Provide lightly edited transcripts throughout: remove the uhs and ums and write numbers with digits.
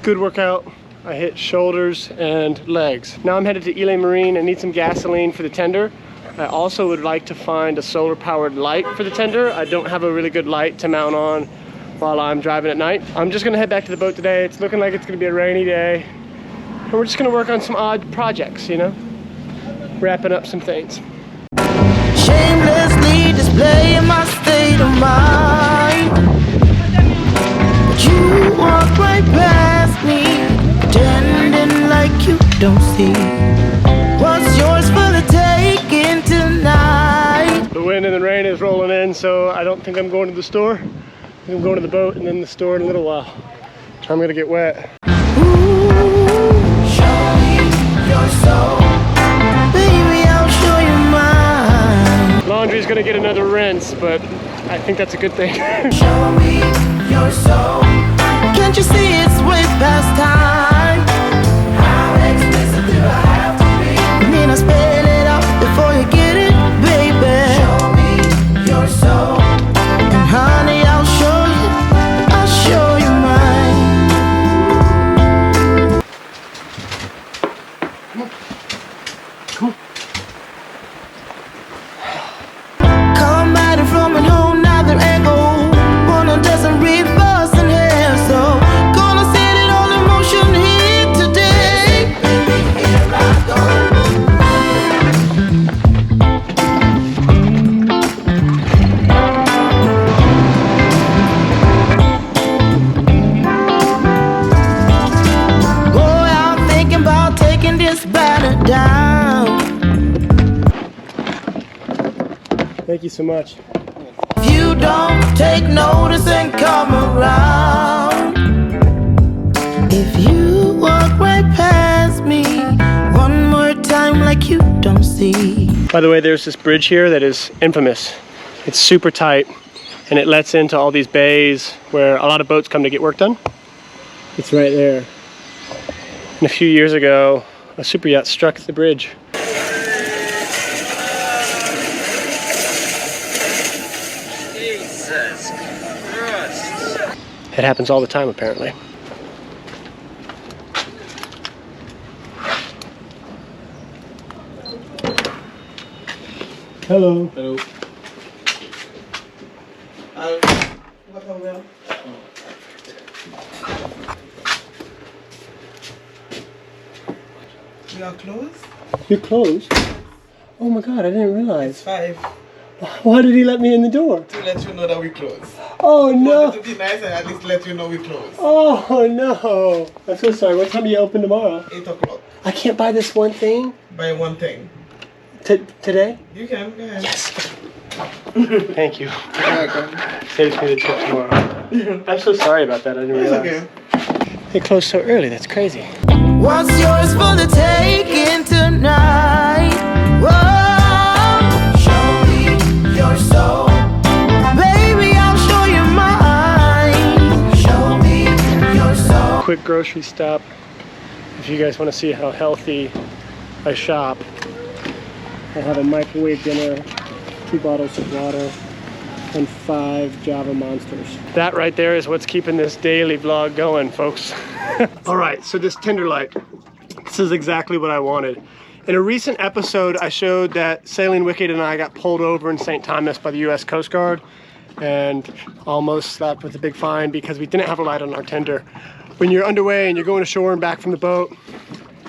Good workout. I hit shoulders and legs. Now I'm headed to Ely Marine. I need some gasoline for the tender. I also would like to find a solar powered light for the tender. I don't have a really good light to mount on while I'm driving at night. I'm just gonna head back to the boat today. It's looking like it's gonna be a rainy day. And we're just gonna work on some odd projects, you know? Wrapping up some things. Shamelessly displaying my state of mind, but you walk right past me, pretending like you don't see what's yours for the taking tonight. The wind and the rain is rolling in, so I don't think I'm going to the store. I'm going to the boat and then the store in a little while. I'm gonna get wet. Ooh, show me your soul, baby, I'll show you mine. Laundry's gonna get another rinse, but I think that's a good thing. Show me your soul, can't you see it's way past time? How explicit do I have to be? I mean, I spell it out before you get it, baby. Show me your soul, and honey, I'll show you mine. Come on. Come at it from a whole nother angle. One doesn't reverse in here, so gonna set it all in motion here today. Baby, here I go. Boy, I'm thinking about taking this banner down. Thank you so much. If you don't take notice and come around, if you walk right past me one more time like you don't see. By the way, there's this bridge here that is infamous. It's super tight and it lets into all these bays where a lot of boats come to get work done. It's right there. And a few years ago, a super yacht struck the bridge. Jesus Christ. It happens all the time, apparently. Hello. Hello. We are closed? You're closed? Oh my God, I didn't realize. 5. Why did he let me in the door? To let you know that we close. Oh no. To be nice and at least let you know we close. Oh no. I'm so sorry. What time do you open tomorrow? 8 o'clock. I can't buy this one thing Buy one thing. today? You can, go ahead. Yes. Thank you. You're welcome. Saves me the trip tomorrow. I'm so sorry about that. I didn't It's realize. okay. They close so early. That's crazy. What's yours for the taking tonight? Whoa, show me your soul, baby, I'll show you mine. Show me your soul. Quick grocery stop. If you guys want to see how healthy I shop, I have a microwave dinner, 2 bottles of water, and 5 Java Monsters. That right there is what's keeping this daily vlog going, folks. All right, so this tender light, this is exactly what I wanted. In a recent episode, I showed that Sailing Wicked and I got pulled over in St. Thomas by the US Coast Guard and almost slapped with a big fine because we didn't have a light on our tender. When you're underway and you're going ashore and back from the boat,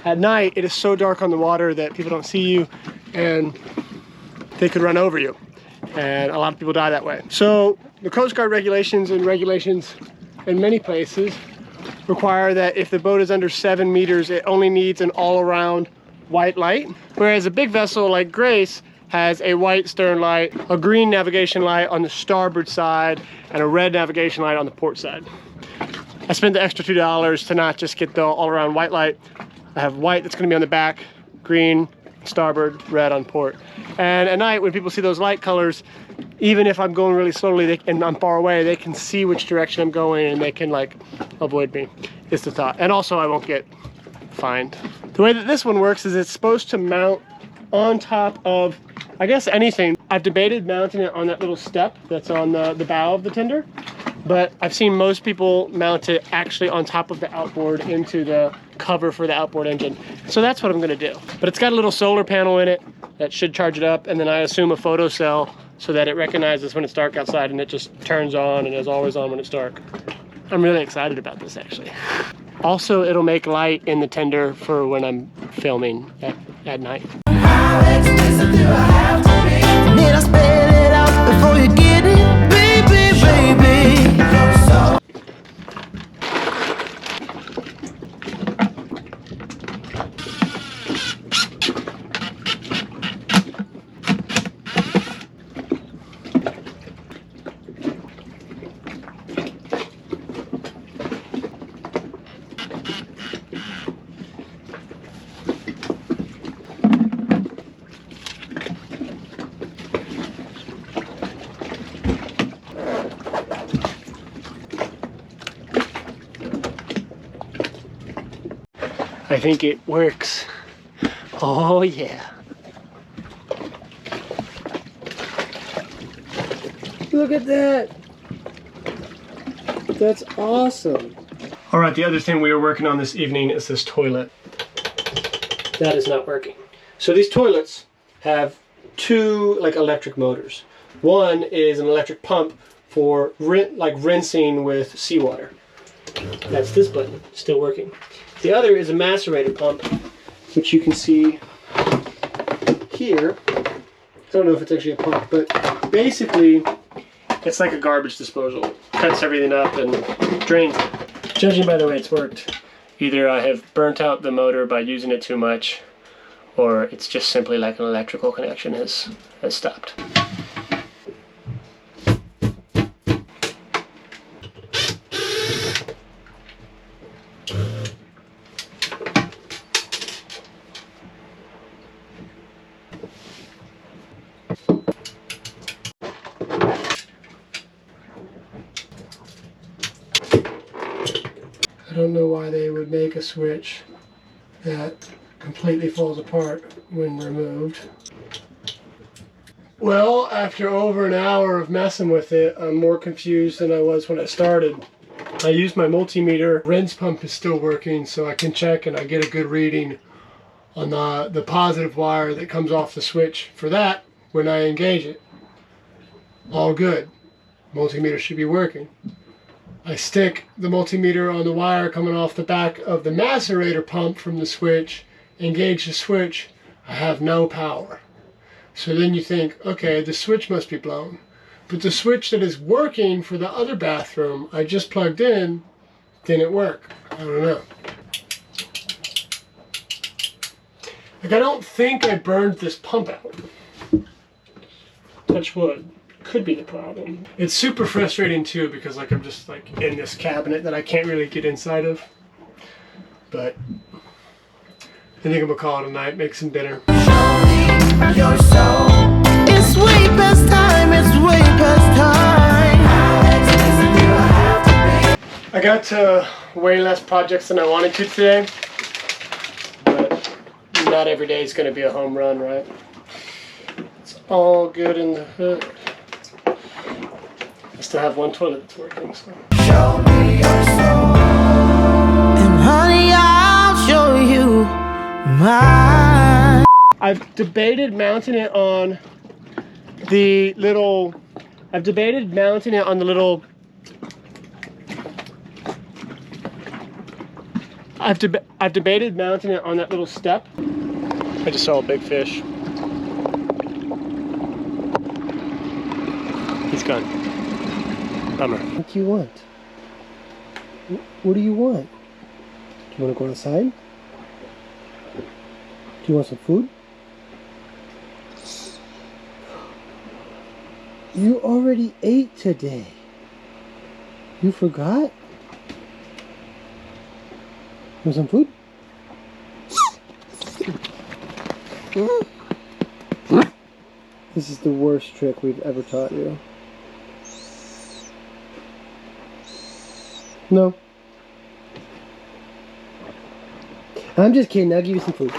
at night it is so dark on the water that people don't see you and they could run over you. And a lot of people die that way. So the Coast Guard regulations in many places require that if the boat is under 7 meters, it only needs an all-around white light. Whereas a big vessel like Grace has a white stern light, a green navigation light on the starboard side, and a red navigation light on the port side. I spent the extra $2 to not just get the all-around white light. I have white that's gonna be on the back, green, starboard, red on port. And at night, when people see those light colors, even if I'm going really slowly and I'm far away, they can see which direction I'm going and they can like avoid me, is the thought. And also I won't get fined. The way that this one works is it's supposed to mount on top of, I guess, anything. I've debated mounting it on that little step that's on the bow of the tender, but I've seen most people mount it actually on top of the outboard into the cover for the outboard engine. So that's what I'm gonna do. But it's got a little solar panel in it that should charge it up, and then I assume a photo cell so that it recognizes when it's dark outside and it just turns on and is always on when it's dark. I'm really excited about this actually. Also, it'll make light in the tender for when I'm filming at night. How expensive do I have to be? Need I spell it out before you get it? Baby, baby, you're so. I think it works. Oh yeah. Look at that. That's awesome. All right, the other thing we are working on this evening is this toilet. That is not working. So these toilets have two like electric motors. One is an electric pump for rinsing with seawater. That's this button, still working. The other is a macerator pump, which you can see here. I don't know if it's actually a pump, but basically it's like a garbage disposal. Cuts everything up and drains it. Judging by the way it's worked, either I have burnt out the motor by using it too much, or it's just simply like an electrical connection has stopped. I don't know why they would make a switch that completely falls apart when removed. Well, after over an hour of messing with it, I'm more confused than I was when I started. I used my multimeter. Rinse pump is still working, so I can check and I get a good reading on the positive wire that comes off the switch for that when I engage it. All good. Multimeter should be working. I stick the multimeter on the wire coming off the back of the macerator pump from the switch, engage the switch, I have no power. So then you think, okay, the switch must be blown. But the switch that is working for the other bathroom I just plugged in didn't work. I don't know. Like, I don't think I burned this pump out. Touch wood. Could be the problem. It's super frustrating too because like I'm just like in this cabinet that I can't really get inside of. But I think I'm gonna call it a night, make some dinner. You're so. It's way past time, it's way past time. How expensive do I have to be? I got to way less projects than I wanted to today. But not every day is gonna be a home run, right? It's all good in the hood. I still have one toilet that's working, so. Show me your soul. And honey, I'll show you mine. I've debated mounting it on the little. I've debated mounting it on the little. I've debated mounting it on that little step. I just saw a big fish. He's gone. Bummer. What do you want? What do you want? Do you want to go outside? Do you want some food? You already ate today. You forgot? You want some food? This is the worst trick we've ever taught you. No. I'm just kidding, I'll give you some food.